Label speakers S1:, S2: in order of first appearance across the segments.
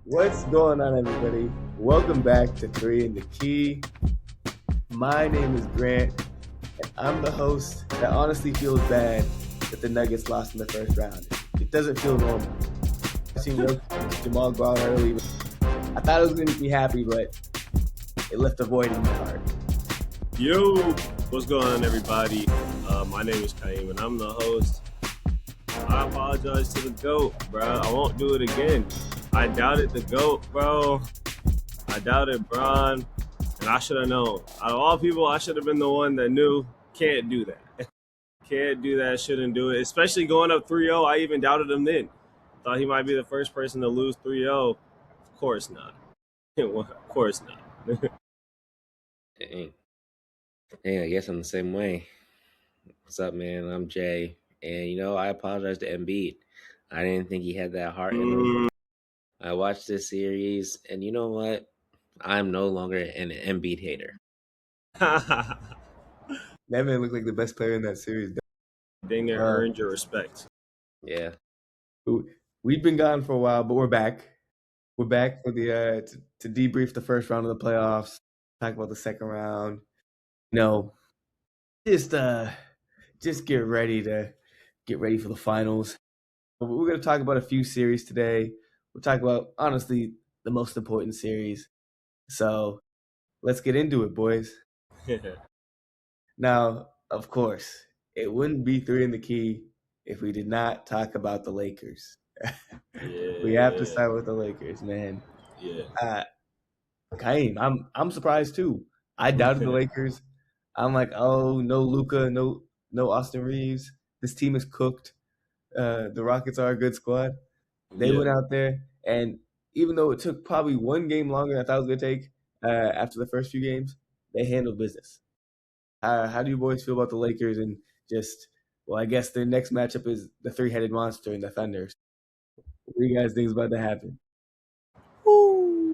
S1: What's going on, everybody? Welcome back to Three in the Key. My name is Grant, and I'm the host that honestly feels bad that the Nuggets lost in the first round. It doesn't feel normal. Watching Jamal go out early, I thought I was going to be happy, but it left a void in my heart.
S2: Yo, what's going on, everybody? My name is Kaim, and I'm the host. I apologize to the GOAT, bro. I won't do it again. I doubted the GOAT, bro. I doubted Bron, and I should have known. Out of all people, I should have been the one that knew. Can't do that. Can't do that. Shouldn't do it. Especially going up 3-0. I even doubted him then. Thought he might be the first person to lose 3-0. Of course not. Of course not.
S3: Dang. I guess I'm the same way. What's up, man? I'm Jay. And, I apologize to Embiid. I didn't think he had that heart in him. I watched this series, and you know what? I'm no longer an Embiid hater.
S1: That man looked like the best player in that series.
S2: Dang it, earned your respect.
S3: Yeah.
S1: We've been gone for a while, but we're back. We're back for the to debrief the first round of the playoffs, talk about the second round. Just get ready for the finals. We're going to talk about a few series today. We'll talk about, honestly, the most important series. So let's get into it, boys. Now, of course, it wouldn't be Three in the Key if we did not talk about the Lakers. We have to start with the Lakers, man.
S2: Yeah.
S1: Kaim, I'm surprised too. I doubted the Lakers. I'm like, oh, no Luka, no Austin Reeves. This team is cooked. The Rockets are a good squad. They went out there, and even though it took probably one game longer than I thought it was going to take after the first few games, they handled business. How do you boys feel about the Lakers and I guess their next matchup is the three-headed monster and the Thunder. What do you guys think is about to happen?
S2: Woo.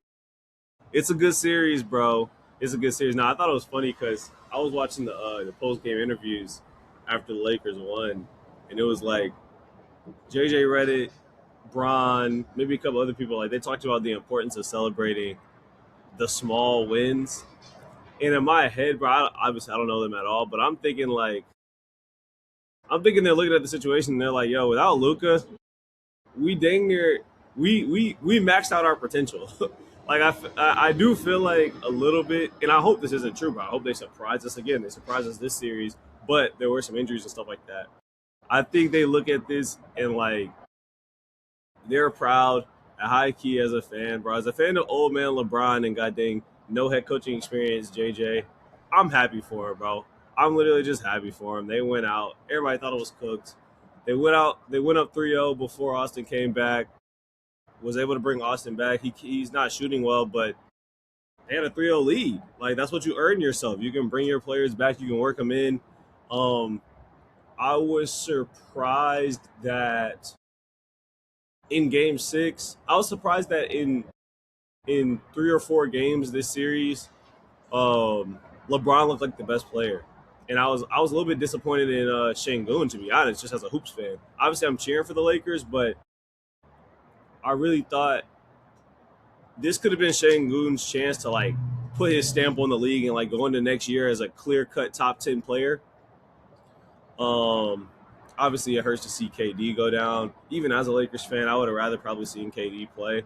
S2: It's a good series, bro. It's a good series. Now, I thought it was funny because I was watching the post-game interviews after the Lakers won, and it was like JJ Redick, Bron, maybe a couple other people, like they talked about the importance of celebrating the small wins. And in my head, bro, obviously I don't know them at all, but I'm thinking they're looking at the situation and they're like, yo, without Luka, we dang near we maxed out our potential. Like I do feel like a little bit, and I hope this isn't true, but I hope they surprise us again. They surprised us this series, but there were some injuries and stuff like that. I think they look at this and like they're proud, high key as a fan, bro. As a fan of old man LeBron and goddamn no head coaching experience, JJ, I'm happy for him, bro. I'm literally just happy for him. They went out. Everybody thought it was cooked. They went out. They went up 3-0 before Austin came back. Was able to bring Austin back. He's not shooting well, but they had a 3-0 lead. Like, that's what you earn yourself. You can bring your players back. You can work them in. I was surprised that in Game 6, I was surprised that in 3 or 4 games this series, LeBron looked like the best player. And I was a little bit disappointed in Şengün, to be honest, just as a hoops fan. Obviously, I'm cheering for the Lakers, but I really thought this could have been Şengün's chance to like put his stamp on the league and like go into next year as a clear-cut top 10 player. Obviously, it hurts to see KD go down. Even as a Lakers fan, I would have rather probably seen KD play.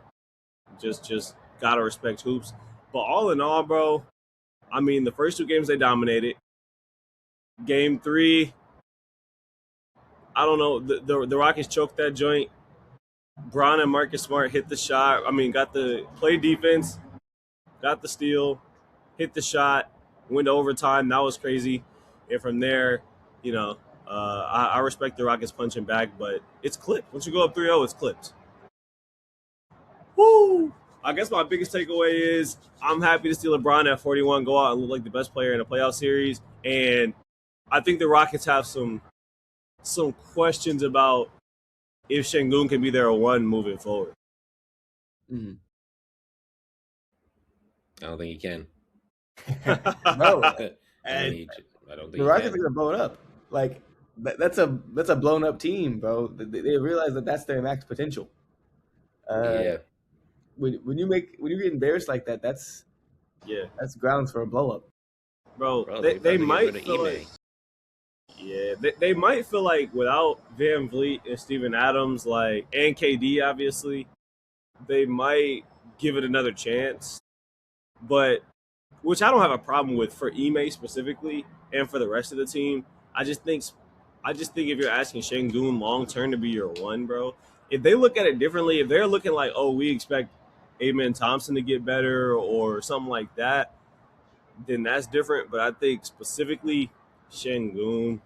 S2: Just gotta respect hoops. But all in all, bro, I mean, the first 2 games they dominated. Game 3, I don't know. The Rockets choked that joint. Bron and Marcus Smart hit the shot. I mean, got the play defense, got the steal, hit the shot, went to overtime. That was crazy. And from there, I respect the Rockets punching back, but it's clipped. Once you go up 3-0, it's clipped. Woo! I guess my biggest takeaway is I'm happy to see LeBron at 41 go out and look like the best player in a playoff series. And I think the Rockets have some questions about if Şengün can be their one moving forward.
S1: Mm-hmm.
S3: I don't think he can.
S1: No.
S3: I don't think
S1: the Rockets are going to blow it up. Like, that's a blown up team, bro. They realize that that's their max potential.
S3: Yeah.
S1: when you get embarrassed like that, that's
S2: Yeah,
S1: grounds for a blow up.
S2: bro.
S3: Bro,
S2: They
S3: they
S2: they
S3: about to get rid
S2: might
S3: of
S2: feel
S3: Ime.
S2: like they might feel like without Van Vliet and Steven Adams, like and KD, obviously, they might give it another chance. But which I don't have a problem with for Ime specifically, and for the rest of the team. I just think, if you're asking Şengün long term to be your one, bro, if they look at it differently, if they're looking like, oh, we expect Amen Thompson to get better or something like that, then that's different. But I think specifically Şengün,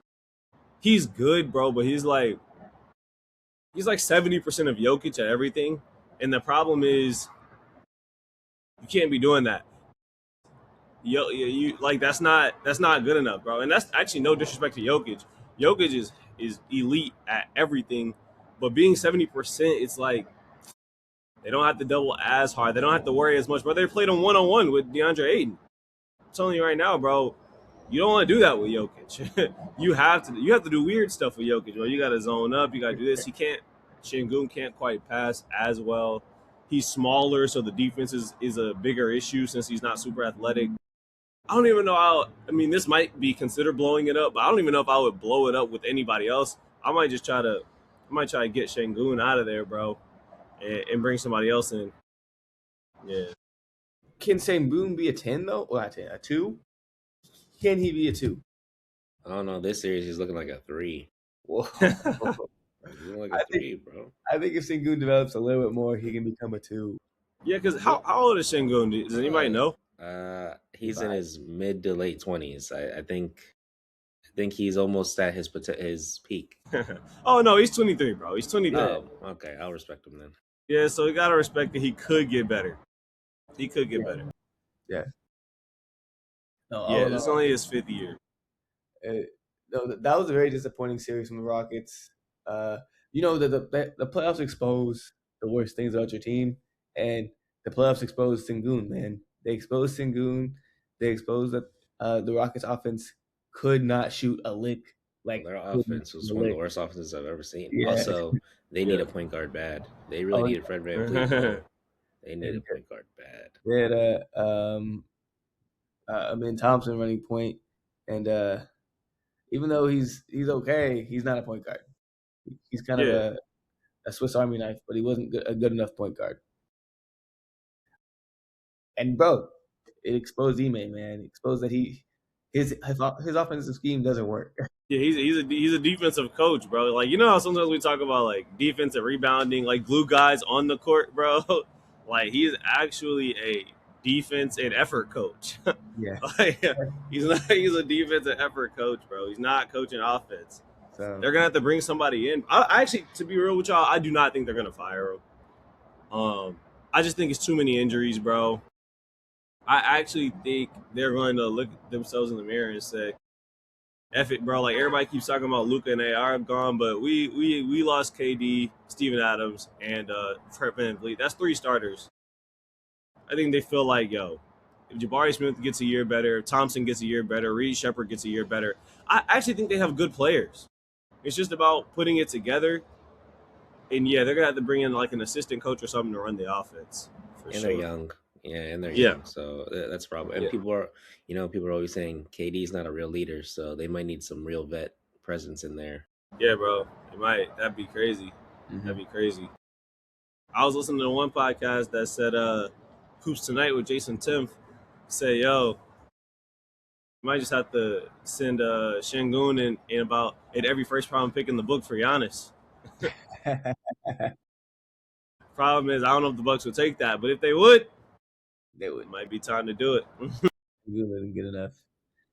S2: he's good, bro, but he's like 70% of Jokic at everything, and the problem is you can't be doing that. You like that's not good enough, bro. And that's actually no disrespect to Jokic. Jokic is elite at everything, but being 70%, it's like they don't have to double as hard. They don't have to worry as much. But they played him 1-on-1 with DeAndre Ayton. I'm telling you right now, bro. You don't want to do that with Jokic. You have to do weird stuff with Jokic, bro. You got to zone up. You got to do this. Şengün can't quite pass as well. He's smaller, so the defense is a bigger issue since he's not super athletic. I don't even know how. I mean, this might be considered blowing it up, but I don't even know if I would blow it up with anybody else. I might try to get Şengün out of there, bro, and bring somebody else in. Yeah.
S1: Can Sengun be a 10 though? Or not 10, a 2? Can he be a 2?
S3: I don't know. This series he's looking like a 3.
S1: Whoa.
S3: He's looking like a
S1: I think
S3: 3, bro.
S1: I think if Sengun develops a little bit more, he can become a 2.
S2: Yeah, because how old is Şengün? Does anybody know?
S3: He's in his mid to late 20s. I think he's almost at his peak.
S2: Oh no, he's 23, bro. He's 23.
S3: Oh, okay. I'll respect him then.
S2: Yeah, so we gotta respect that he could get better. He could get better.
S1: Yeah. No,
S2: Yeah, it's only his 5th year.
S1: No, that was a very disappointing series from the Rockets. The playoffs expose the worst things about your team, and the playoffs exposed Sengun, man. They exposed Sengun. They exposed that the Rockets' offense could not shoot a lick. Like
S3: Their offense was one of the worst offenses I've ever seen.
S1: Yeah.
S3: Also, they need a point guard bad. They really needed Fred VanVleet. Bro. They needed a point guard bad.
S1: They had Thompson running point, and even though he's okay, he's not a point guard. He's kind of a Swiss Army knife, but he wasn't a good enough point guard. And bro, it exposed Ime, man. It exposed that his offensive scheme doesn't work.
S2: Yeah, he's a defensive coach, bro. Like, you know how sometimes we talk about like defensive rebounding, like glue guys on the court, bro. Like, he's actually a defense and effort coach.
S1: Yeah.
S2: Like, he's a defense and effort coach, bro. He's not coaching offense.
S1: So
S2: They're gonna have to bring somebody in. I actually, to be real with y'all, I do not think they're gonna fire him. I just think it's too many injuries, bro. I actually think they're going to look themselves in the mirror and say, F it, bro. Like, everybody keeps talking about Luka and AR gone, but we lost KD, Steven Adams, and Fred VanVleet. That's 3 starters. I think they feel like, yo, if Jabari Smith gets a year better, if Thompson gets a year better, Reed Shepherd gets a year better, I actually think they have good players. It's just about putting it together. And yeah, they're gonna have to bring in like an assistant coach or something to run the offense.
S3: And they're young. Yeah, and they're young. So that's a problem. And people are always saying KD's not a real leader, so they might need some real vet presence in there.
S2: Yeah, bro. It might. That'd be crazy.
S1: Mhm.
S2: That'd be crazy. I was listening to one podcast that said Hoops Tonight with Jason Timpf say, yo, you might just have to send Şengün in every first round pick in the book for Giannis. Problem is, I don't know if the Bucks would take that, but if they would,
S1: they would.
S2: It might be time to do it.
S1: He didn't get enough.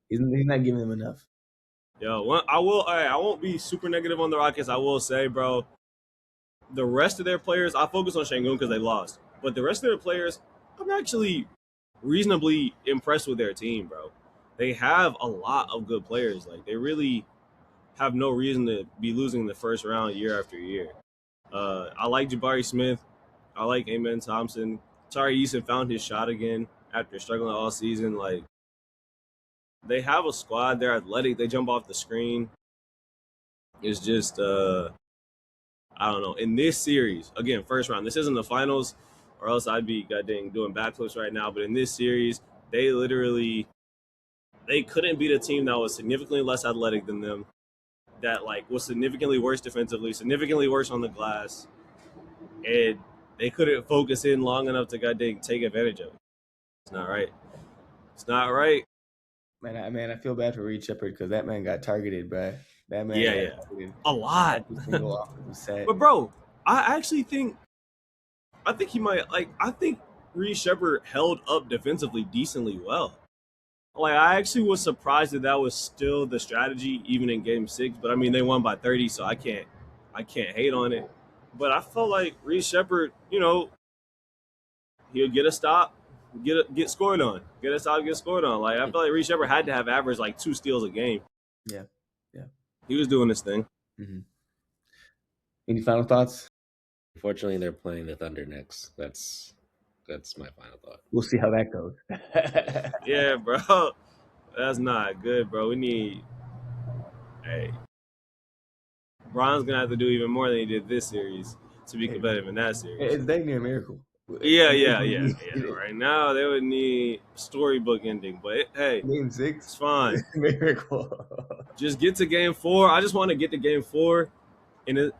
S1: He's not giving them enough.
S2: Yo, I won't be super negative on the Rockets. I will say, bro, the rest of their players, I focus on Şengün because they lost. But the rest of their players, I'm actually reasonably impressed with their team, bro. They have a lot of good players. Like, they really have no reason to be losing the first round year after year. I like Jabari Smith. I like Amen Thompson. Tari Eason found his shot again after struggling all season. Like, they have a squad. They're athletic. They jump off the screen. It's just, I don't know. In this series, again, first round, this isn't the finals or else I'd be goddamn doing backflips right now. But in this series, they couldn't beat a team that was significantly less athletic than them, that like was significantly worse defensively, significantly worse on the glass, and they couldn't focus in long enough to goddamn take advantage of it. It's not right. It's not right.
S1: Man, I feel bad for Reed Shepard because that man got targeted, bruh. That man got targeted
S2: A lot.
S1: every single offensive set.
S2: But bro, I think he might I think Reed Shepard held up defensively decently well. Like I actually was surprised that was still the strategy even in Game 6. But I mean they won by 30, so I can't hate on it. But I felt like Reed Shepard, he'll get a stop, get scored on, get a stop, get scored on. Like I felt like Reed Shepard had to have averaged like 2 steals a game.
S1: Yeah.
S2: He was doing this thing.
S1: Mm-hmm. Any final thoughts?
S3: Unfortunately, they're playing the Thunder next. That's my final thought.
S1: We'll see how that goes.
S2: Yeah, bro. That's not good, bro. Hey. Bron's going to have to do even more than he did this series to be competitive in that series.
S1: It's dang near a miracle.
S2: Yeah. Right now, they would need storybook ending. But, hey,
S1: Game 6?
S2: It's fine.
S1: Miracle.
S2: Just get to Game 4. I just want to get to Game 4, and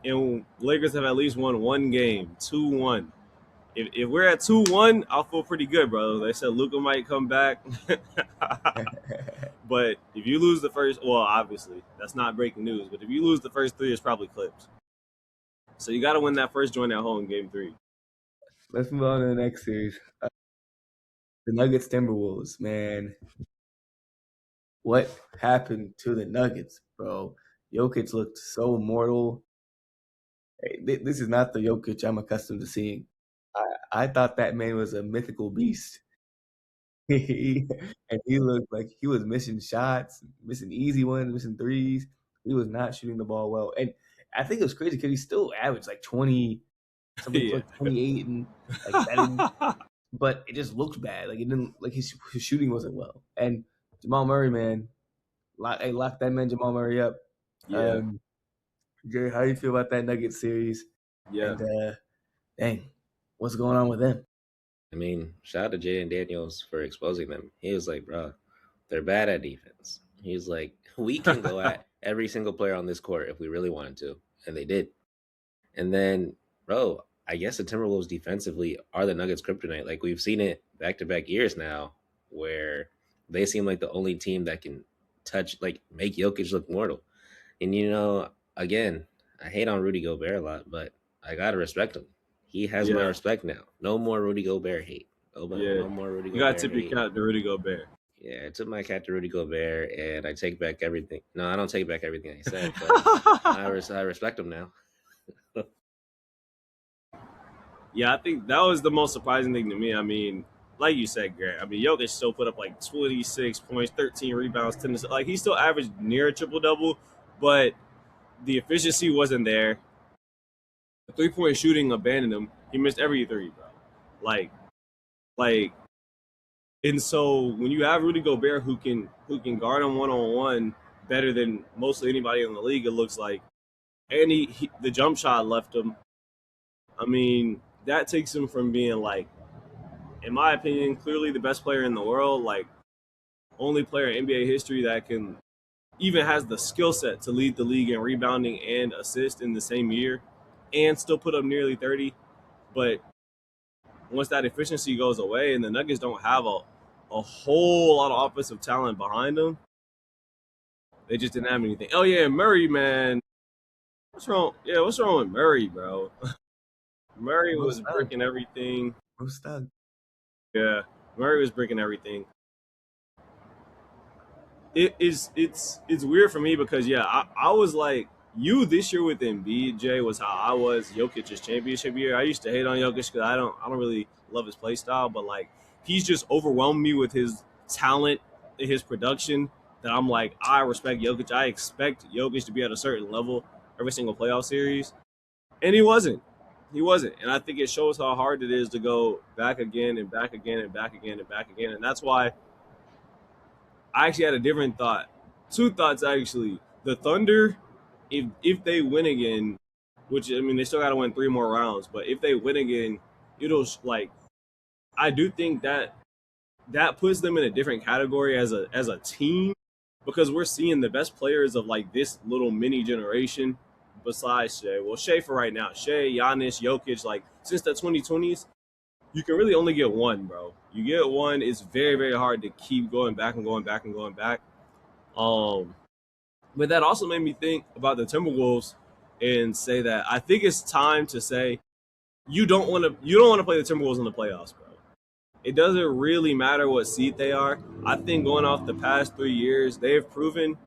S2: Lakers have at least won one game, 2-1. If we're at 2-1, I'll feel pretty good, bro. They said Luka might come back. But if you lose the first, well, obviously, that's not breaking news. But if you lose the first 3, it's probably clips. So you got to win that first joint at home in Game 3.
S1: Let's move on to the next series. The Nuggets Timberwolves, man. What happened to the Nuggets, bro? Jokic looked so mortal. Hey, this is not the Jokic I'm accustomed to seeing. I thought that man was a mythical beast. And he looked like he was missing shots, missing easy ones, missing threes. He was not shooting the ball well. And I think it was crazy because he still averaged like 20, something like 28 and like 7. But it just looked bad. Like it didn't, like his shooting wasn't well. And Jamal Murray, man, lock that man Jamal Murray up.
S2: Yeah.
S1: Jerry, how do you feel about that Nuggets series?
S2: Yeah.
S1: And dang, what's going on with them?
S3: I mean, shout out to Jaden Daniels for exposing them. He was like, bro, they're bad at defense. He was like, we can go at every single player on this court if we really wanted to. And they did. And then, bro, I guess the Timberwolves defensively are the Nuggets' kryptonite. Like, we've seen it back-to-back years now where they seem like the only team that can make Jokic look mortal. And, again, I hate on Rudy Gobert a lot, but I got to respect him. He has my respect now. No more Rudy Gobert hate. No more Rudy Gobert.
S2: You got to tip your cap to Rudy Gobert.
S3: Yeah, I took my cap to Rudy Gobert, and I take back everything. No, I don't take back everything I said, but I respect him now.
S2: Yeah, I think that was the most surprising thing to me. I mean, like you said, Grant, Jokic still put up like 26 points, 13 rebounds, 10 assists. Like, he still averaged near a triple-double, but the efficiency wasn't there. The three-point shooting abandoned him. He missed every 3, bro. And so when you have Rudy Gobert who can guard him one-on-one better than mostly anybody in the league, it looks like, and the jump shot left him. I mean, that takes him from being, like, in my opinion, clearly the best player in the world, like, only player in NBA history that can even has the skill set to lead the league in rebounding and assist in the same year and still put up nearly 30. But once that efficiency goes away and the Nuggets don't have a whole lot of offensive talent behind them, they just didn't have anything. Oh, yeah, Murray, man. What's wrong? Yeah, what's wrong with Murray, bro? Murray was breaking everything. Yeah, Murray was breaking everything. It's weird for me because, yeah, I was like, you this year with Embiid, Jay, was how I was Jokic's championship year. I used to hate on Jokic because I don't really love his play style, but, like, he's just overwhelmed me with his talent and his production that I'm like, I respect Jokic. I expect Jokic to be at a certain level every single playoff series. And he wasn't. And I think it shows how hard it is to go back again and back again and back again and back again. And that's why I actually had a different thought. 2 thoughts, actually. The Thunder, if they win again, which, I mean, they still got to win 3 more rounds, but if they win again, it'll like I do think that puts them in a different category as a team because we're seeing the best players of like this little mini generation besides Shea. Well, Shea for right now, Shea, Giannis, Jokic, like since the 2020s, you can really only get one, bro. You get one, it's very, very hard to keep going back and going back and going back. Um, but that also made me think about the Timberwolves and say that I think it's time to say you don't want to play the Timberwolves in the playoffs, bro. It doesn't really matter what seed they are. I think going off the past 3 years, they have proven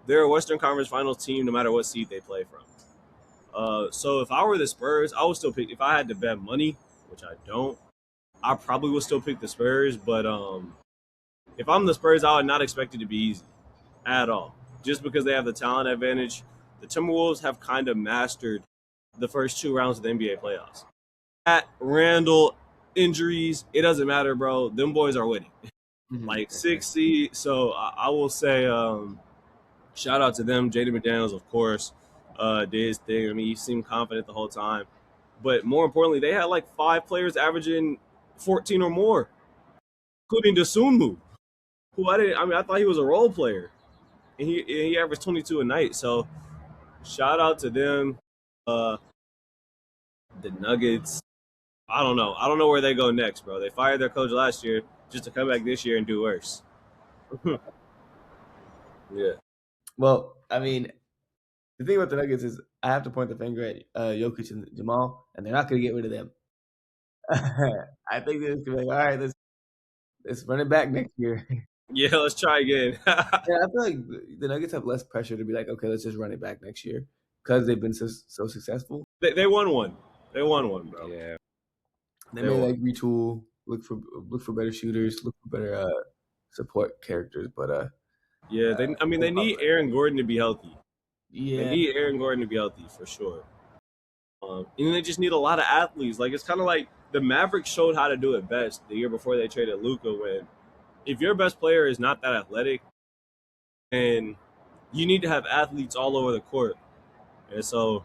S2: they're a Western Conference Finals team no matter what seed they play from. So if I were the Spurs, I would still pick. If I had to bet money, which I don't, I probably would still pick the Spurs. But if I'm the Spurs, I would not expect it to be easy at all, just because they have the talent advantage. The Timberwolves have kind of mastered the first 2 rounds of the NBA playoffs. At Randall injuries, it doesn't matter, bro. Them boys are winning. Like 6 seed. So I will say shout out to them. Jaden McDaniels, of course, did his thing. I mean, he seemed confident the whole time. But more importantly, they had like 5 players averaging 14 or more, including Dosunmu, who I thought he was a role player. And he averaged 22 a night. So shout out to them. The Nuggets. I don't know. I don't know where they go next, bro. They fired their coach last year just to come back this year and do worse. Yeah.
S1: Well, I mean, the thing about the Nuggets is I have to point the finger at Jokic and Jamal, and they're not going to get rid of them. I think they're just going to be like, all right, let's run it back next year.
S2: Yeah, let's try again.
S1: Yeah, I feel like the Nuggets have less pressure to be like, okay, let's just run it back next year because they've been so successful.
S2: They won one. They won one, bro.
S3: Yeah.
S1: They may like retool, look for better shooters, look for better support characters, but
S2: yeah, they need Aaron Gordon to be healthy.
S1: Yeah,
S2: they need Aaron Gordon to be healthy for sure. And they just need a lot of athletes. Like it's kind of like the Mavericks showed how to do it best the year before they traded Luka. When if your best player is not that athletic, and you need to have athletes all over the court, and so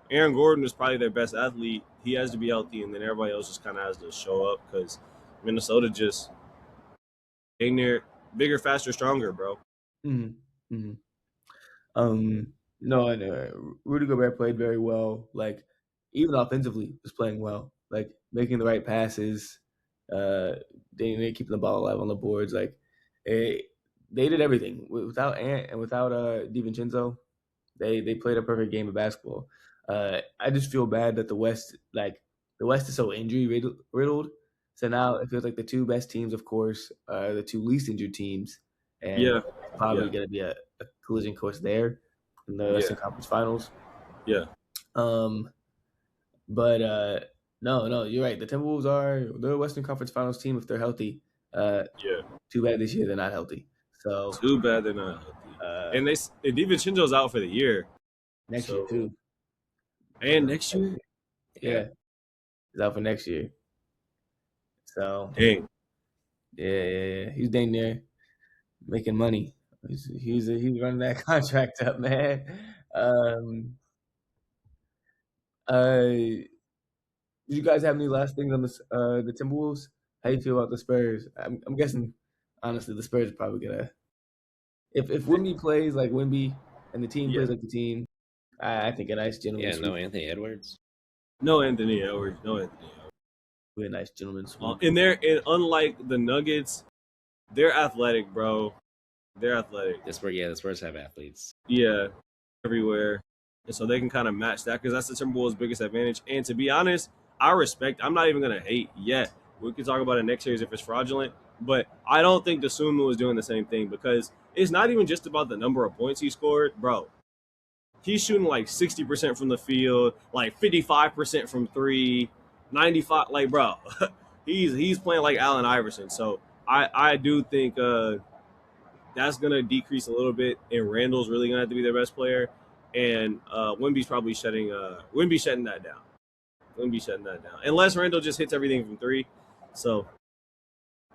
S2: Aaron Gordon is probably their best athlete. He has to be healthy, and then everybody else just kind of has to show up because Minnesota just getting there bigger, faster, stronger, bro.
S1: Mm-hmm. Mm-hmm. No, and Rudy Gobert played very well. Like even offensively, was playing well. Like making the right passes. They keeping the ball alive on the boards. Like they did everything without Ant and without DiVincenzo. They played a perfect game of basketball. I just feel bad that the West is so injury riddled. So now it feels like the 2 best teams, of course, are the 2 least injured teams, and probably going to be a collision course there in the Western Conference Finals.
S2: Yeah.
S1: But no, you're right. The Timberwolves are the Western Conference Finals team if they're healthy. Too bad this year they're not healthy. So
S2: too bad they're not healthy. And DiVincenzo's out for the year.
S1: Next year too.
S2: And next year?
S1: Yeah. He's out for next year. So
S2: dang.
S1: Yeah. He's dang near making money. He's running that contract up, man. Did you guys have any last things on the Timberwolves? How you feel about the Spurs? I'm guessing, honestly, the Spurs are probably gonna. If Wemby plays like Wemby and the team plays like the team, I think a nice gentleman.
S3: Yeah, no Anthony Edwards.
S2: No Anthony Edwards.
S1: Be a nice gentleman sweep.
S2: And unlike the Nuggets, they're athletic, bro. They're athletic.
S3: The Spurs have athletes.
S2: Yeah, everywhere. And so they can kind of match that because that's the Timberwolves' biggest advantage. And to be honest, I'm not even going to hate yet. We can talk about it next series if it's fraudulent. But I don't think Dosunmu is doing the same thing because it's not even just about the number of points he scored. Bro, he's shooting like 60% from the field, like 55% from 3, 95. Like, bro, he's playing like Allen Iverson. So I do think that's going to decrease a little bit. And Randall's really going to have to be their best player. And Wemby's probably shutting that down. Unless Randall just hits everything from 3. So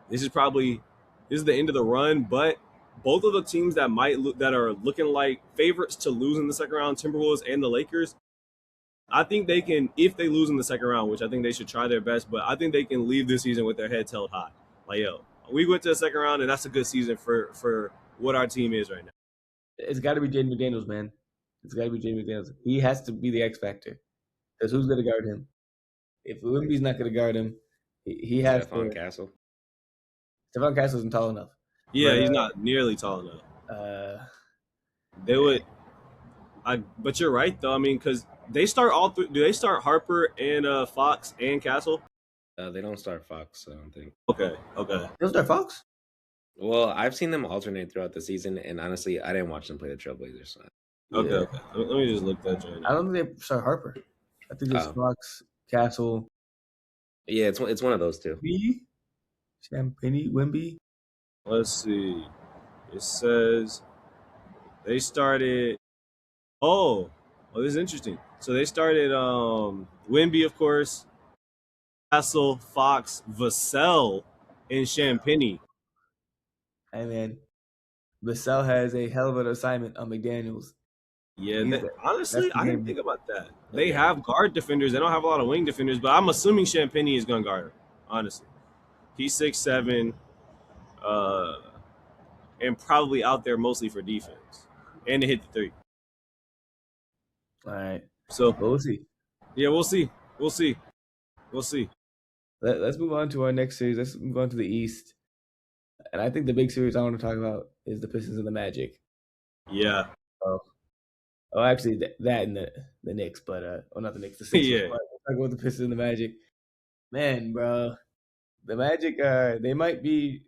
S2: this is the end of the run. But both of the teams that are looking like favorites to lose in the second round, Timberwolves and the Lakers, I think they can, if they lose in the second round, which I think they should try their best, but I think they can leave this season with their heads held high. Like, yo, we went to the second round, and that's a good season for what our team is right now.
S1: It's got to be Jaden McDaniels, man. It's got to be Jaden McDaniels. He has to be the X factor. Because who's going to guard him? If Wimby's not going to guard him, he has
S3: Stephon
S1: to.
S3: Castle.
S1: Stephon Castle isn't tall enough.
S2: Yeah,
S1: But,
S2: he's not nearly tall enough.
S1: They
S2: would. But you're right though. I mean, because they start all three. Do they start Harper and Fox and Castle?
S3: They don't start Fox, I don't think.
S2: Okay.
S1: They'll start Fox?
S3: Well, I've seen them alternate throughout the season, and honestly, I didn't watch them play the Trailblazers. So.
S2: Okay. Let me just look that joint.
S1: I don't think they start Harper. I think it's Fox, Castle.
S3: Yeah, it's one of those two.
S1: Champagny, Wimby.
S2: Let's see. It says they started. Oh, this is interesting. So they started Wimby, of course, Castle, Fox, Vassell, and Champagny.
S1: Hey, man. Vassell has a hell of an assignment on McDaniels.
S2: Yeah, honestly, I didn't think about that. They have guard defenders. They don't have a lot of wing defenders, but I'm assuming Champagny is going to guard him, honestly. He's 6'7", and probably out there mostly for defense and to hit the three.
S1: All right.
S2: So
S1: we'll see.
S2: Yeah, we'll see.
S1: Let's move on to our next series. Let's move on to the East. And I think the big series I want to talk about is the Pistons and the Magic.
S2: Yeah.
S1: Oh, actually, that and the Knicks, but not the Knicks. The Sixers.
S2: Yeah.
S1: We'll talk about the Pistons and the Magic. Man, bro, the Magic, they might be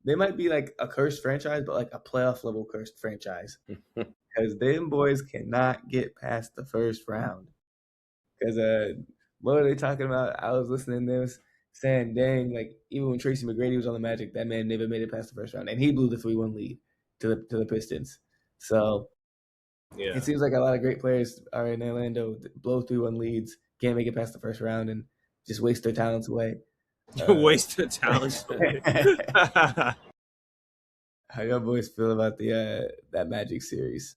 S1: like a cursed franchise, but like a playoff level cursed franchise, because them boys cannot get past the first round. Because what are they talking about? I was listening to this saying, dang, like even when Tracy McGrady was on the Magic, that man never made it past the first round, and he blew the 3-1 lead to the Pistons. So
S2: yeah,
S1: it seems like a lot of great players are in Orlando, blow 3-1 leads, can't make it past the first round, and just waste their talents away.
S2: Waste their talents away.
S1: How y'all boys feel about the that Magic series?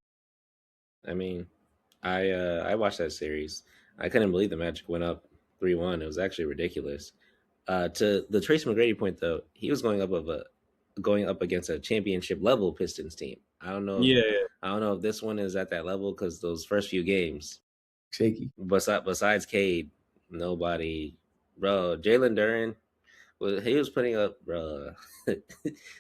S3: I mean, I watched that series. I couldn't believe the Magic went up 3-1. It was actually ridiculous. To the Tracy McGrady point, though, he was going up against a championship level Pistons team. I don't know. I don't know if this one is at that level because those first few games,
S1: shaky.
S3: Besides Cade, nobody, bro. Jalen Duren, he was putting up, bro.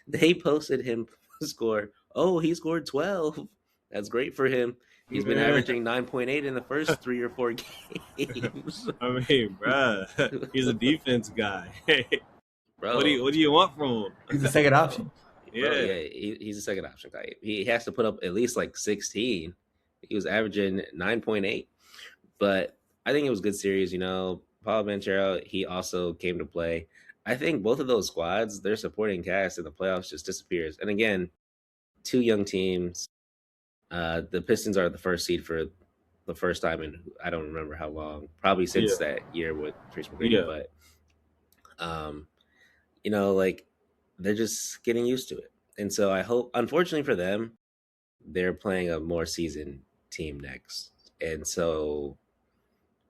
S3: They posted him score. Oh, he scored 12. That's great for him. He's been averaging 9.8 in the first 3 or 4 games.
S2: I mean, bro, he's a defense guy.
S3: Bro,
S2: what do you want from him?
S1: He's the second option.
S2: Yeah,
S3: bro, he's a second option guy. He has to put up at least like 16. He was averaging 9.8. But I think it was a good series. You know, Paolo Banchero, he also came to play. I think both of those squads, their supporting cast in the playoffs just disappears. And again, 2 young teams. The Pistons are the first seed for the first time in I don't remember how long, probably since that year with Tracy McGrady. But you know, like they're just getting used to it, and so I hope. Unfortunately for them, they're playing a more seasoned team next, and so.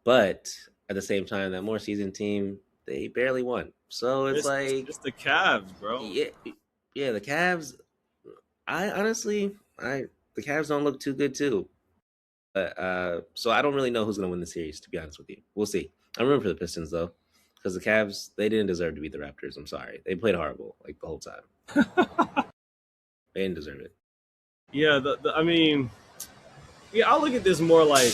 S3: But at the same time, that more seasoned team, they barely won. So it's like
S2: just the Cavs, bro.
S3: Yeah, the Cavs. The Cavs don't look too good too. So I don't really know who's going to win the series, to be honest with you. We'll see. I'm rooting for the Pistons, though, because the Cavs, they didn't deserve to beat the Raptors. I'm sorry. They played horrible, like, the whole time. They didn't deserve it.
S2: Yeah, I mean, I look at this more like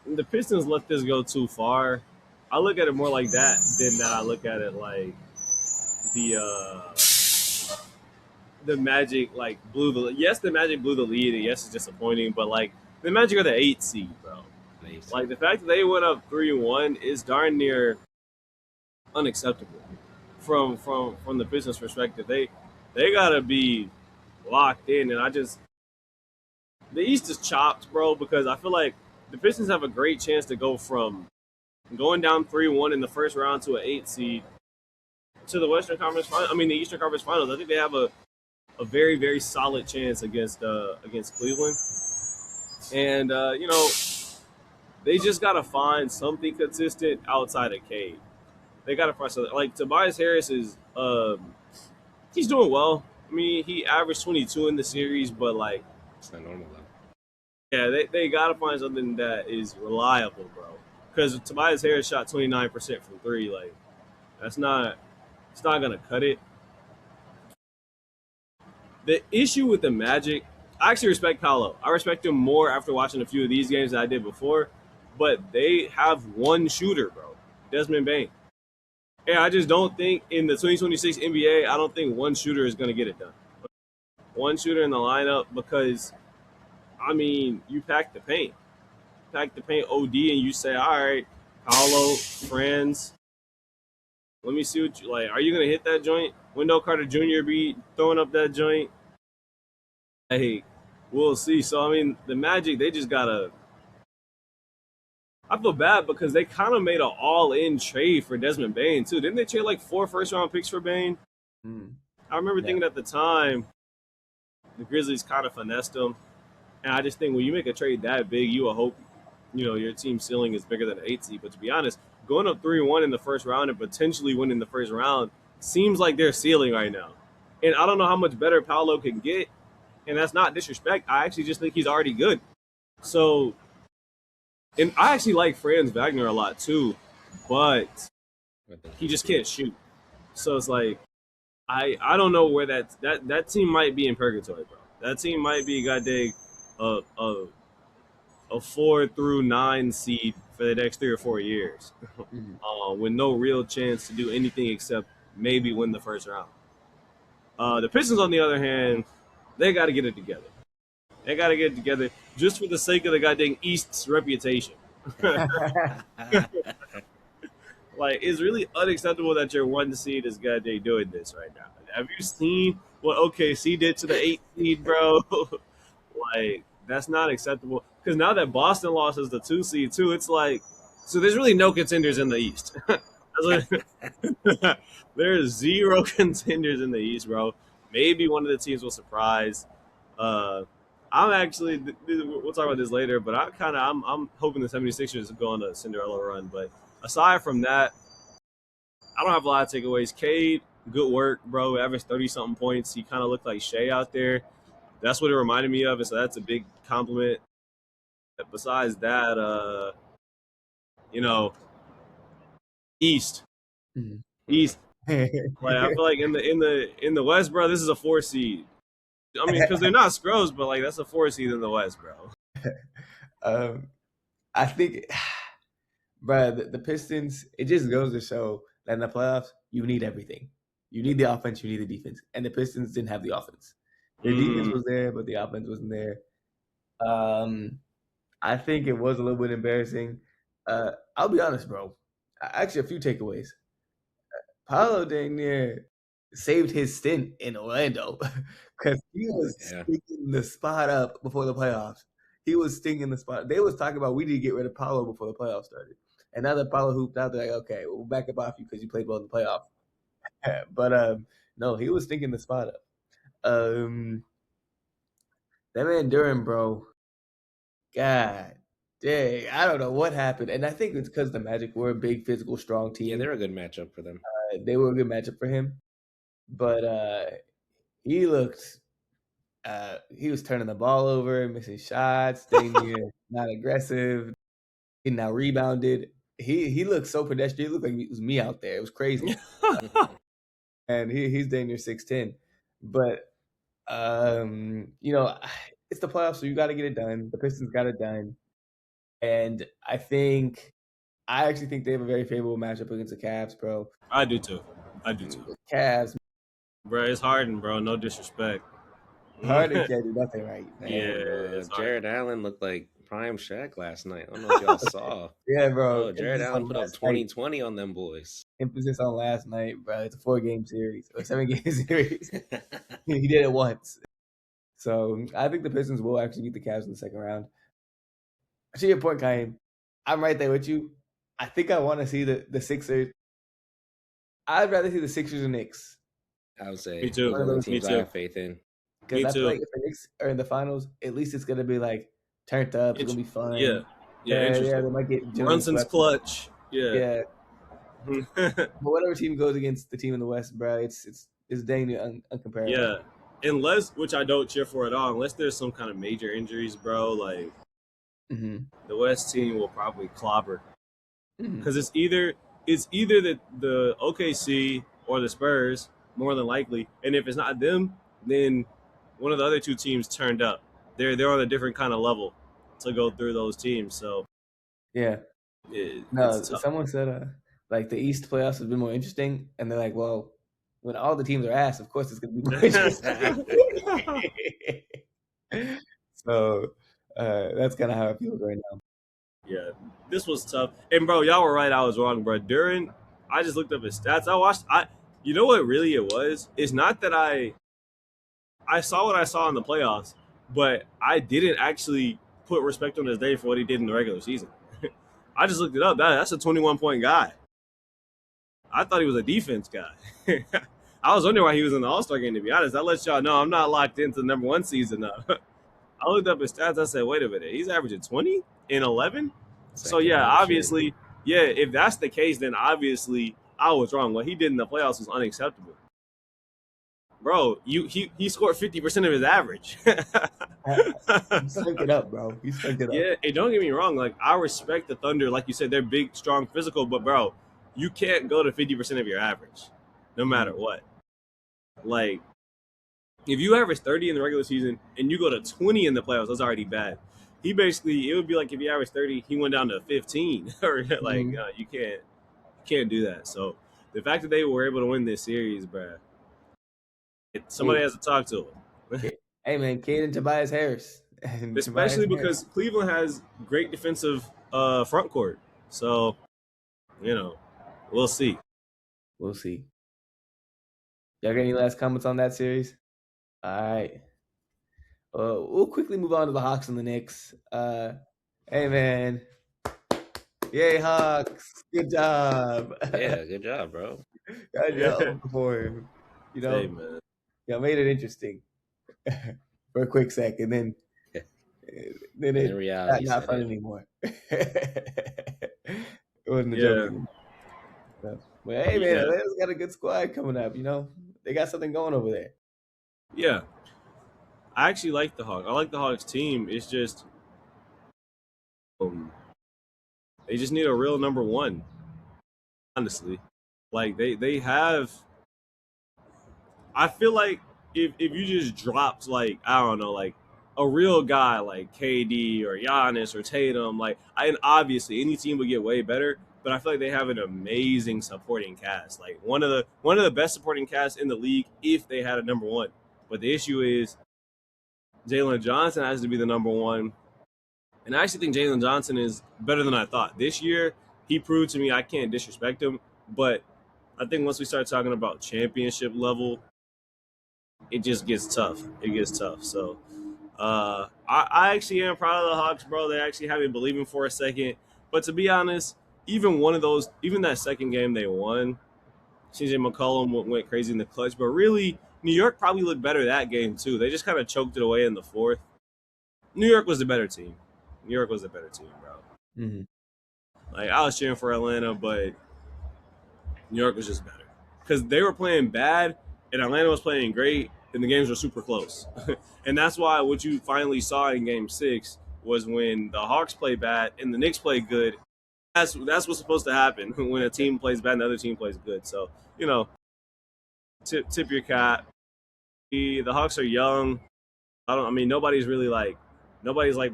S2: the Pistons let this go too far. I look at it more like that than that I look at it like the Magic blew the Magic blew the lead, and yes, it's disappointing, but like the Magic are the 8th seed, bro. Like the fact that they went up 3-1 is darn near unacceptable from the Pistons' perspective. They gotta be locked in, and the East is chopped, bro, because I feel like the Pistons have a great chance to go from going down 3-1 in the first round to an 8th seed to the Western Conference Finals. I mean, the Eastern Conference Finals. I think they have a very, very solid chance against Cleveland. And they just gotta find something consistent outside of Cade. They gotta find something like Tobias Harris is he's doing well. I mean, he averaged 22 in the series, but like,
S3: It's not normal though.
S2: yeah, they gotta find something that is reliable, bro. Because Tobias Harris shot 29% from three. Like, that's not it's not gonna cut it. The issue with the Magic, I actually respect Paolo. I respect him more after watching a few of these games than I did before. But they have one shooter, bro, Desmond Bane. And I just don't think in the 2026 NBA, I don't think one shooter is going to get it done. One shooter in the lineup because, I mean, you pack the paint. Pack the paint OD and you say, all right, Paolo, friends, let me see what you like. Are you going to hit that joint? Wendell Carter Jr. be throwing up that joint? Hey, we'll see. So, I mean, the Magic, they just got to. I feel bad because they kind of made an all-in trade for Desmond Bane too. Didn't they trade like 4 first-round picks for Bane? I remember thinking at the time the Grizzlies kind of finessed him, and I just think when you make a trade that big, you will hope your team ceiling is bigger than an 8 seed. But to be honest, going up 3-1 in the first round and potentially winning the first round seems like their ceiling right now. And I don't know how much better Paolo can get, and that's not disrespect. I actually just think he's already good. So. And I actually like Franz Wagner a lot too, but he just can't shoot. So it's like I don't know where that team might be in purgatory, bro. That team might be goddamn a 4 through 9 seed for the next 3 or 4 years, with no real chance to do anything except maybe win the first round. The Pistons, on the other hand, they got to get it together. They got to get it together just for the sake of the goddamn East's reputation. Like, it's really unacceptable that your 1 seed is goddamn doing this right now. Have you seen what OKC did to the 8 seed, bro? Like, that's not acceptable. Because now that Boston lost as the 2 seed too, it's like, so there's really no contenders in the East. There's 0 contenders in the East, bro. Maybe one of the teams will surprise. I'm actually, we'll talk about this later, but I'm hoping the 76ers go on a Cinderella run. But aside from that, I don't have a lot of takeaways. Cade, good work, bro. Averaged 30-something points. He kind of looked like Shea out there. That's what it reminded me of, and so that's a big compliment. Besides that, East. East. Like, I feel like in the West, bro, this is a 4 seed. I mean, because they're not scrubs, but like that's a 4 seed in the West,
S1: bro. I think, bro, the Pistons. It just goes to show that in the playoffs, you need everything. You need the offense, you need the defense, and the Pistons didn't have the offense. Their defense was there, but the offense wasn't there. I think it was a little bit embarrassing. I'll be honest, bro. Actually, a few takeaways. Paolo dang near saved his stint in Orlando because he was stinking the spot up before the playoffs. He was stinking the spot. They was talking about we need to get rid of Paolo before the playoffs started. And now that Paolo hooped out, they're like, okay, we'll back up off you because you played well in the playoffs. But no, he was stinking the spot up. That man Durham, bro. God dang, I don't know what happened. And I think it's because the Magic were a big, physical, strong team.
S3: Yeah, they're a good matchup for them.
S1: They were a good matchup for him. But he looked he was turning the ball over, missing shots, staying near, not aggressive, getting out rebounded. He looked so pedestrian. He looked like it was me out there. It was crazy. And he's dang near 6'10". But it's the playoffs, so you got to get it done. The Pistons got it done. And I actually think they have a very favorable matchup against the Cavs, bro.
S2: I do too. The
S1: Cavs.
S2: Bro, it's Harden, bro. No disrespect.
S1: Harden can't do nothing right.
S2: Yeah,
S3: Jared Allen looked like prime Shaq last night. I don't know if y'all saw.
S1: Yeah, bro.
S3: Jared Allen put up 20-20 on them boys.
S1: Emphasis on last night, bro. It's a 4-game series or 7-game series. He did it once. So I think the Pistons will actually beat the Cavs in the second round. To your point, Kaim, I'm right there with you. I think I want to see the Sixers. I'd rather see the Sixers and Knicks.
S3: I would say
S2: me too.
S3: One of those teams I have faith in.
S1: Because I feel like if the Knicks are in the finals, at least it's going to be like turned up. It's gonna be
S2: Yeah,
S1: fun.
S2: yeah,
S1: Yeah,
S2: interesting.
S1: they might get generally
S2: Brunson's
S1: swept.
S2: clutch. Yeah.
S1: Yeah, but whatever team goes against the team in the West, bro, it's dang near uncomparable.
S2: Yeah. Unless, which I don't cheer for at all, unless there's some kind of major injuries, bro, like
S1: Mm-hmm.
S2: the West team will probably clobber.
S1: Mm-hmm.
S2: Because it's either the OKC or the Spurs, more than likely. And if it's not them, then one of the other two teams turned up. They're on a different kind of level to go through those teams. So
S1: Yeah.
S2: it's
S1: No,
S2: tough.
S1: someone said like the East playoffs has been more interesting, and they're like, well, when all the teams are ass, of course it's gonna be more interesting. So that's kind of how I feel right now.
S2: Yeah, this was tough. And bro, y'all were right. I was wrong, bro. I just looked up his stats. I watched. You know what? Really, it was. It's not that I saw what I saw in the playoffs, but I didn't actually put respect on his name for what he did in the regular season. I just looked it up. That's a 21-point guy. I thought he was a defense guy. I was wondering why he was in the All Star game. To be honest, that lets y'all know I'm not locked into the number one season. I looked up his stats. I said, wait a minute, he's averaging 20 in 11. So
S3: Second
S2: yeah,
S3: option.
S2: obviously, yeah. If that's the case, then obviously I was wrong. What he did in the playoffs was unacceptable, bro. He scored 50% of his average.
S1: He sucked it up, bro. He sucked it up.
S2: Yeah, and don't get me wrong. Like I respect the Thunder. Like you said, they're big, strong, physical. But bro, you can't go to 50% of your average, no matter what. Like if you average 30 in the regular season and you go to 20 in the playoffs, that's already bad. It would be like if you average 30, he went down to 15, or like
S1: Mhm.
S2: you can't do that. So the fact that they were able to win this series, bro, somebody
S1: Hey,
S2: has to talk to him.
S1: hey, man, Caden Tobias Harris and Tobias
S2: Especially
S1: Harris.
S2: because Cleveland has great defensive front court. So, you know, we'll see.
S1: We'll see. Y'all got any last comments on that series? All right. We'll quickly move on to the Hawks and the Knicks. Hey, man. Yay, Hawks. Good job.
S3: Yeah, good job, bro.
S1: Got y'all for him. You
S2: Hey,
S1: know,
S2: man.
S1: y'all made it interesting for a quick second. Then
S3: And then
S1: it got
S3: reality
S1: not
S3: set
S1: fun
S3: in.
S1: anymore. It wasn't a joke
S2: Yeah.
S1: anymore. So, but hey, man,
S2: Yeah.
S1: Atlanta's got a good squad coming up. You know, they got something going over there.
S2: Yeah. I actually like the Hawks. I like the Hawks team. It's just they just need a real number one, honestly. Like they have I feel like if you just dropped like I don't know like a real guy like KD or Giannis or Tatum and obviously any team would get way better. But I feel like they have an amazing supporting cast, like one of the best supporting casts in the league if they had a number one. But the issue is Jalen Johnson has to be the number one, and I actually think Jalen Johnson is better than I thought this year. He proved to me I can't disrespect him, but I think once we start talking about championship level it just gets tough. It gets tough. So I actually am proud of the Hawks, bro. They actually had me believing for a second. But to be honest, even that second game they won, CJ McCollum went crazy in the clutch. But really, New York probably looked better that game too. They just kind of choked it away in the fourth. New York was the better team. New York was the better team, bro.
S1: Mm-hmm.
S2: Like I was cheering for Atlanta, but New York was just better because they were playing bad and Atlanta was playing great, and the games were super close. And that's why what you finally saw in Game 6 was when the Hawks play bad and the Knicks play good. That's what's supposed to happen when a team plays bad and the other team plays good. So tip your cap. The Hawks are young. I mean, nobody's like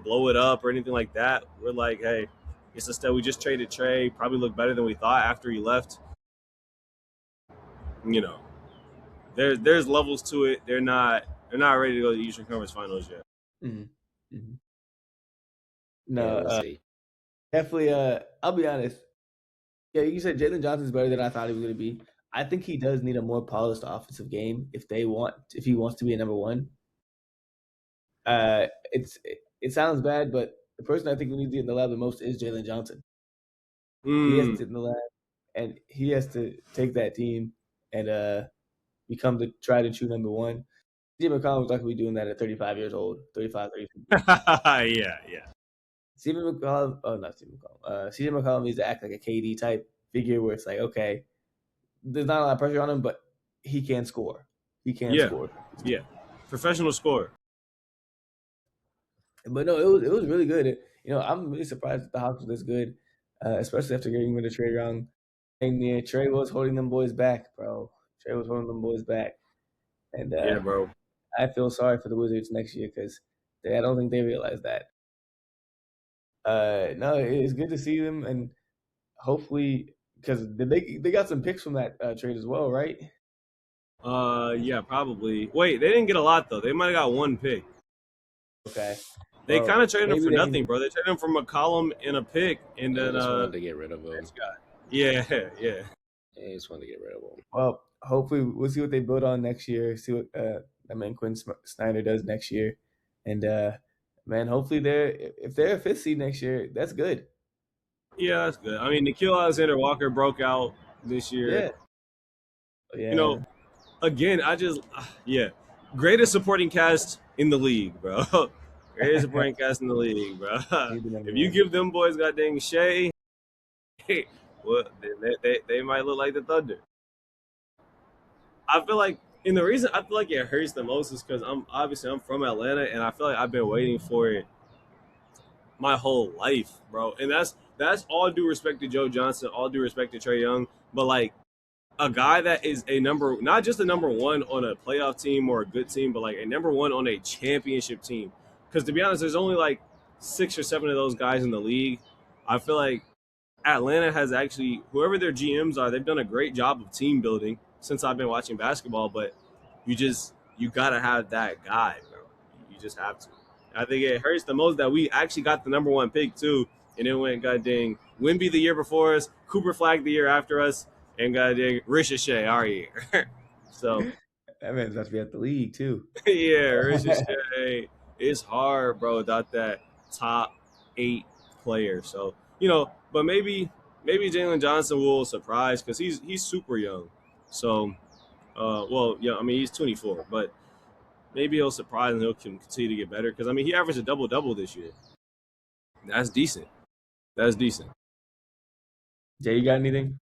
S2: blow it up or anything like that. We're like, hey, it's a step. We just traded Trey. Probably looked better than we thought after he left. You know, there's levels to it. They're not ready to go to the Eastern Conference Finals yet.
S1: Mm-hmm. Mm-hmm.
S3: Yeah,
S1: No,
S3: we'll see.
S1: definitely. I'll be honest. Yeah, you said Jalen Johnson's better than I thought he was going to be. I think he does need a more polished offensive game if he wants to be a number one. It sounds bad, but the person I think we need to get in the lab the most is Jalen Johnson. He has to
S2: Mm,
S1: sit in the lab, and he has to take that team and become the tried and true number one. CJ McCollum was like we doing that at 35 years old, 35, 36.
S2: Yeah.
S1: Stephen McCollum, oh, not Stephen McCollum. CJ McCollum needs to act like a KD type figure where it's like, okay, there's not a lot of pressure on him, but he can score. He can
S2: Yeah.
S1: score.
S2: Yeah. Professional scorer.
S1: But no, it was really good. I'm really surprised that the Hawks were this good, especially after getting rid of Trae Young. And yeah, Trey was holding them boys back, bro. Trey was holding them boys back, and
S2: Yeah, bro.
S1: I feel sorry for the Wizards next year because I don't think they realize that. No, it's good to see them, and hopefully, because they got some picks from that trade as well, right?
S2: Yeah, probably. Wait, they didn't get a lot though. They might have got one pick.
S1: Okay.
S2: They
S1: Well,
S2: kind of traded him
S1: maybe
S2: for
S1: they
S2: nothing, bro. They traded him from a column and a pick, and
S3: They
S2: then
S3: just wanted to get rid of him.
S2: this guy. Yeah.
S3: They just wanted to get rid of him.
S1: Well, hopefully we'll see what they build on next year. See what Quinn Snyder does next year, and man, hopefully if they're a fifth seed next year, that's good.
S2: Yeah, that's good. I mean, Nikhil Alexander-Walker broke out this year.
S1: Yeah.
S2: Again, greatest supporting cast in the league, bro. Greatest supporting cast in the league, bro. If you give them boys goddamn Shea, well, they might look like the Thunder. I feel like, and the reason I feel like it hurts the most is because I'm from Atlanta, and I feel like I've been waiting for it my whole life, bro. And that's all due respect to Joe Johnson, all due respect to Trae Young, but like a guy that is not just a number one on a playoff team or a good team, but like a number one on a championship team. Because to be honest, there's only like 6 or 7 of those guys in the league. I feel like Atlanta has actually, whoever their GMs are, they've done a great job of team building since I've been watching basketball. But you gotta have that guy, bro. You just have to. I think it hurts the most that we actually got the number one pick too, and it went goddamn Wemby the year before us, Cooper Flag the year after us, and goddamn Ricochet our year. So
S1: that man's about to be at the league too.
S2: yeah, Ricochet. It's hard, bro, without that top 8 player. So but maybe Jalen Johnson will surprise because he's super young. So, I mean he's 24, but maybe he'll surprise and he'll continue to get better because I mean he averaged a double this year. That's decent.
S1: Jay, you got anything?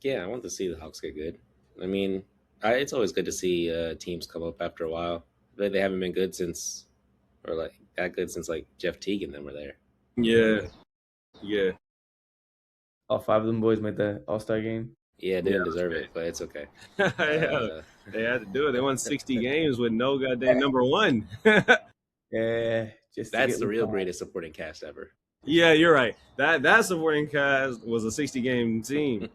S3: Yeah, I want to see the Hawks get good. I mean, it's always good to see teams come up after a while. But they haven't been good since, or like that good since like Jeff Teague and them were there.
S2: Yeah.
S1: All 5 of them boys made the All-Star game.
S3: Yeah, they didn't deserve it, but it's okay.
S2: Yeah, they had to do it. They won 60 games with no goddamn number one.
S1: Yeah,
S3: that's the real greatest supporting cast ever.
S2: Yeah, you're right. That supporting cast was a 60-game team.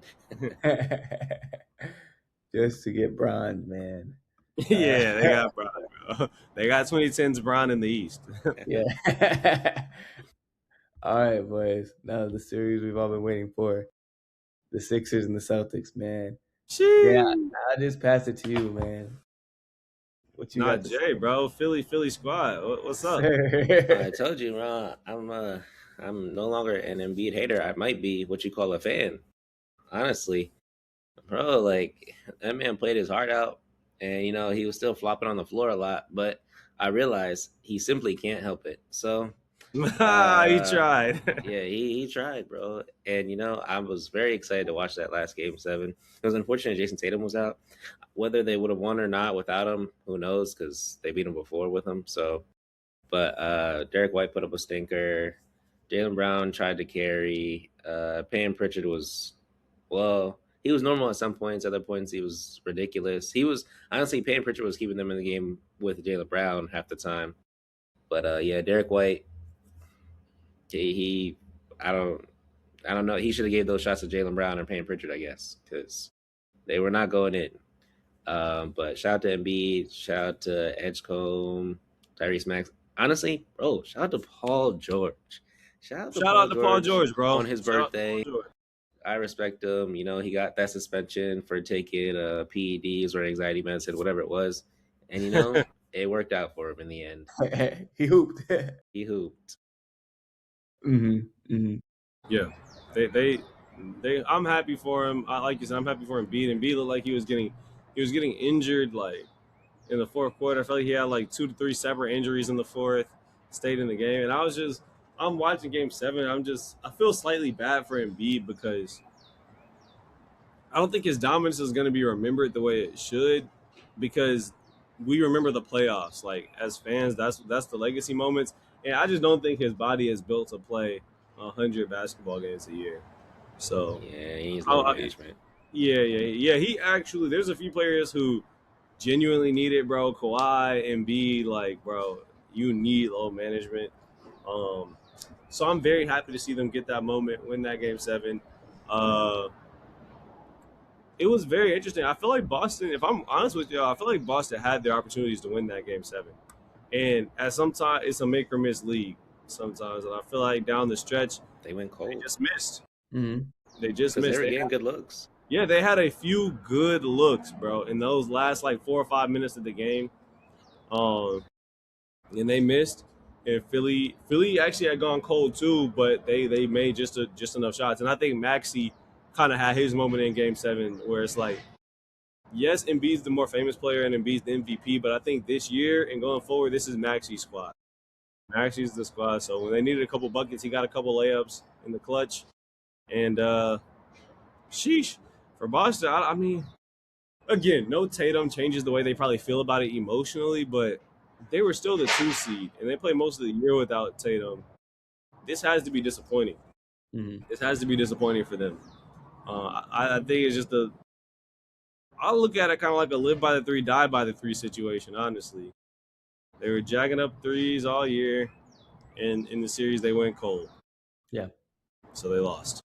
S1: Just to get bronze, man.
S2: Yeah, they got bronze, bro. They got 2010's bronze in the East.
S1: Yeah. All right, boys. Now the series we've all been waiting for. The Sixers and the Celtics, man.
S2: Jeez.
S1: Yeah, I just pass it to you, man. What you
S2: Not
S1: got?
S2: Jay, bro. Philly squad. What's up?
S3: I told you, Ron. I'm no longer an Embiid hater. I might be what you call a fan. Honestly, bro, like that man played his heart out, and he was still flopping on the floor a lot. But I realized he simply can't help it. So.
S2: He tried.
S3: Yeah, he tried, bro. And I was very excited to watch that last game 7. It was unfortunate Jason Tatum was out. Whether they would have won or not without him, who knows? Because they beat him before with him. So, but Derek White put up a stinker. Jaylen Brown tried to carry. Payne Pritchard was, he was normal at some points. Other points he was ridiculous. Honestly, Payne Pritchard was keeping them in the game with Jaylen Brown half the time. But yeah, Derek White. I don't know. He should have gave those shots to Jaylen Brown or Payne Pritchard, I guess, because they were not going in. But shout out to Embiid, shout out to Edgecombe, Tyrese Max. Honestly, bro, shout out to Paul George. Shout out to
S2: Paul George, bro.
S3: On his birthday. I respect him. He got that suspension for taking PEDs or anxiety medicine, whatever it was. And it worked out for him in the end.
S1: He hooped.
S3: He hooped.
S2: Yeah, they. I'm happy for him. Like you said, I'm happy for him. Embiid looked like he was getting injured like in the fourth quarter. I felt like he had like 2 to 3 separate injuries in the fourth, stayed in the game. And I'm watching game 7. I feel slightly bad for Embiid because I don't think his dominance is going to be remembered the way it should because we remember the playoffs. Like as fans, that's the legacy moments. And I just don't think his body is built to play 100 basketball games a year. So,
S3: Yeah, he needs load
S2: I,
S3: management.
S2: yeah. He actually, there's a few players who genuinely need it, bro. Kawhi, Embiid, like, bro, you need load management. Um, so I'm very happy to see them get that moment, win that game 7. Uh, it was very interesting. I feel like Boston, if I'm honest with you, I feel like Boston had their opportunities to win that game 7. And at some time, it's a make or miss league sometimes. And I feel like down the stretch,
S3: They went
S2: they
S3: cold
S2: just missed.
S1: Mm-hmm.
S2: They just
S3: because they
S2: missed.
S3: were getting good looks.
S2: Yeah, they had a few good looks, bro, in those last like 4 or 5 minutes of the game. And they missed. And Philly actually had gone cold too, but they made just enough shots. And I think Maxey kind of had his moment in game 7 where it's like, yes, Embiid's the more famous player and Embiid's the MVP, but I think this year and going forward, this is Maxey's squad. Maxey's the squad. So when they needed a couple buckets, he got a couple layups in the clutch. And sheesh. For Boston, I mean, again, no Tatum changes the way they probably feel about it emotionally, but they were still the 2 seed, and they played most of the year without Tatum. This has to be disappointing.
S1: Mm-hmm.
S2: This has to be disappointing for them. I think it's just I look at it kind of like a live by the 3, die by the 3 situation, honestly. They were jacking up threes all year, and in the series, they went cold.
S1: Yeah.
S2: So they lost.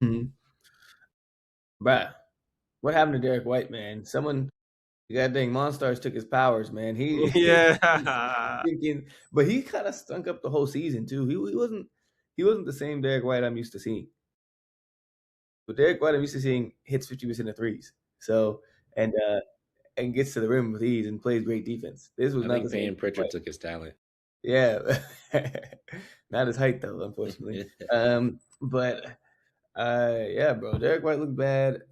S1: Mm-hmm. Bruh, what happened to Derek White, man? Someone, goddamn Monstars took his powers, man.
S2: Yeah.
S1: Thinking, but he kind of stunk up the whole season too. He wasn't the same Derek White I'm used to seeing. But Derek White I'm used to seeing hits 50% of threes. So and gets to the rim with ease and plays great defense. This was
S3: I
S1: not the
S3: think
S1: same
S3: Payne
S1: Derek
S3: Pritchard
S1: White.
S3: took his talent.
S1: Yeah, not his height though, unfortunately. But yeah, bro, Derek White looked bad.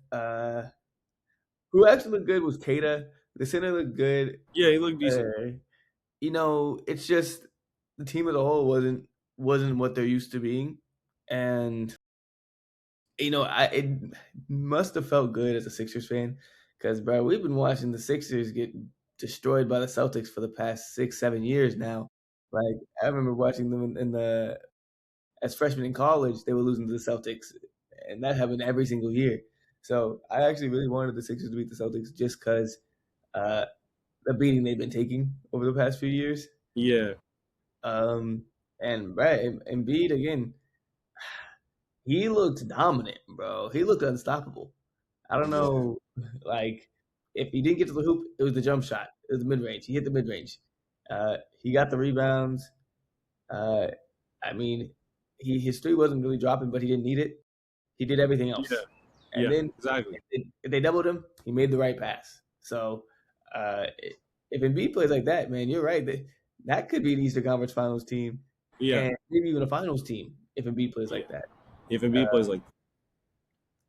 S1: Who actually looked good was Kata. The center looked good.
S2: Yeah, he looked decent.
S1: It's just the team as a whole wasn't what they're used to being, and it must have felt good as a Sixers fan because, bro, we've been watching the Sixers get destroyed by the Celtics for the past 6-7 years now. Like I remember watching them in the as freshmen in college, they were losing to the Celtics, and that happened every single year. So I actually really wanted the Sixers to beat the Celtics just because uh, the beating they've been taking over the past few years.
S2: Yeah.
S1: And right, Embiid again, he looked dominant, bro. He looked unstoppable. I don't know, like if he didn't get to the hoop, it was the jump shot. It was the mid range. He hit the mid range. He got the rebounds. Uh, I mean, his three wasn't really dropping, but he didn't need it. He did everything else. And then
S2: exactly.
S1: If they doubled him, he made the right pass. So if Embiid plays like that, man, you're right. That could be an Eastern Conference Finals team.
S2: Yeah.
S1: And maybe even a finals team if Embiid plays like that.
S2: If Embiid plays like that.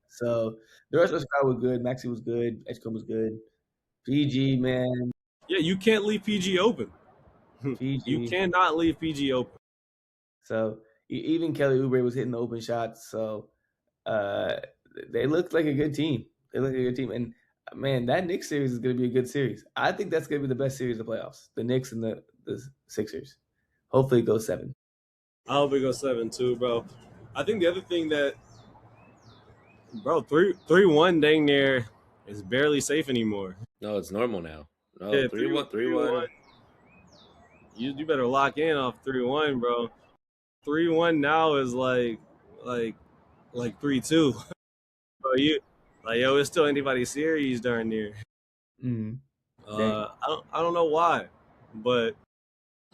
S1: So the rest of the squad was good. Maxey was good. Edgecombe was good. PG, man.
S2: Yeah, you can't leave PG open.
S1: PG.
S2: You cannot leave PG open.
S1: So even Kelly Oubre was hitting the open shots. So they looked like a good team. And man, that Knicks series is going to be a good series. I think that's going to be the best series of the playoffs. The Knicks and the Sixers. Hopefully it goes 7.
S2: I hope it goes 7 too, bro. I think the other thing that, bro, 3-1 dang near is barely safe anymore.
S3: No, it's normal now. No,
S2: Yeah,
S3: 3-1, 3-1.
S2: You better lock in off 3-1, bro. 3-1 now is like 3-2. Bro, it's still anybody's series darn near.
S1: Mm-hmm.
S2: I don't know why, but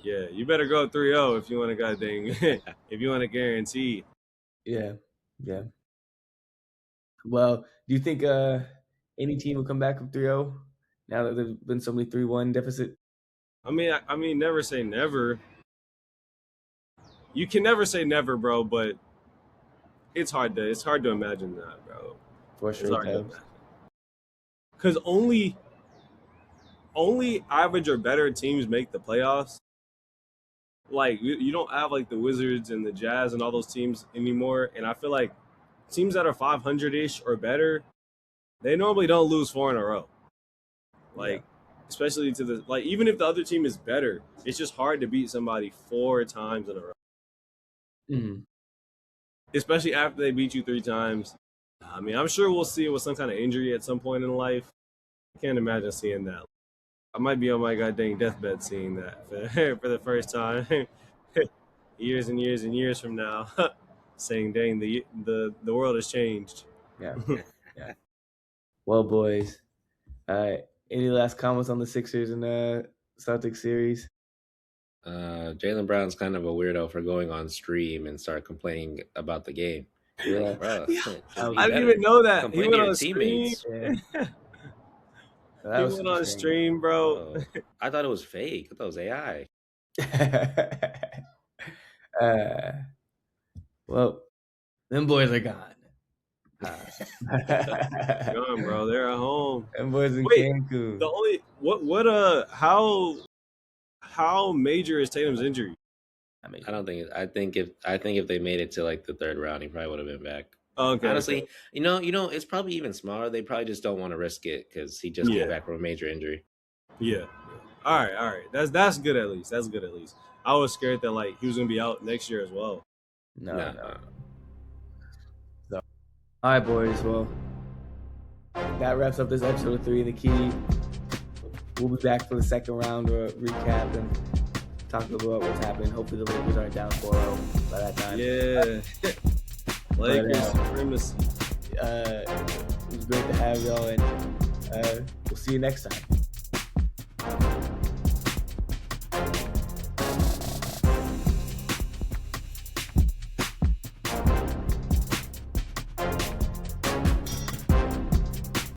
S2: yeah, you better go 3-0 if you want to if you want to guarantee.
S1: Yeah. Well, do you think any team will come back from 3-0 now that there's been so many 3-1 deficit?
S2: I mean, never say never. You can never say never, bro, but it's hard to imagine that, bro.
S1: For sure.
S2: Because only average or better teams make the playoffs. Like you don't have like the Wizards and the Jazz and all those teams anymore. And I feel like teams that are 500-ish or better, they normally don't lose 4 in a row. Like, especially to the like, even if the other team is better, it's just hard to beat somebody 4 times in a row.
S1: Mm-hmm.
S2: Especially after they beat you 3 times. I mean, I'm sure we'll see it with some kind of injury at some point in life. I can't imagine seeing that. I might be on my goddamn deathbed seeing that for the first time, years and years and years from now, saying, "Dang, the world has changed."
S1: Yeah, yeah. Well, boys, any last comments on the Sixers and the Celtics series?
S3: Jaylen Brown's kind of a weirdo for going on stream and start complaining about the game.
S1: Yeah,
S3: Bro,
S2: I didn't even know that.
S3: Complain
S2: He went
S3: to your
S2: on
S3: teammates.
S2: stream.
S1: Yeah.
S2: He went on stream, bro.
S3: Oh, I thought it was fake. I thought it was AI.
S1: Well, them boys are gone.
S2: Gone, bro. They're at home.
S1: Them boys in
S2: Wait,
S1: Cancun.
S2: The only how major is Tatum's injury?
S1: I mean,
S3: I don't think. I think if they made it to like the third round, he probably would have been back.
S2: Okay.
S3: Honestly, you know, it's probably even smaller. They probably just don't want to risk it because he just came back from a major injury.
S2: Yeah. All right. That's good at least. That's good at least. I was scared that like he was gonna be out next year as well.
S1: no. So, all right, boys. Well, that wraps up this episode of 3 in the Key. We'll be back for the second round or recap and talk about what's happening. Hopefully, the Lakers aren't down 4-0 by that time.
S2: Yeah. Lakers supremacy.
S1: It was great to have y'all, and we'll see you next time.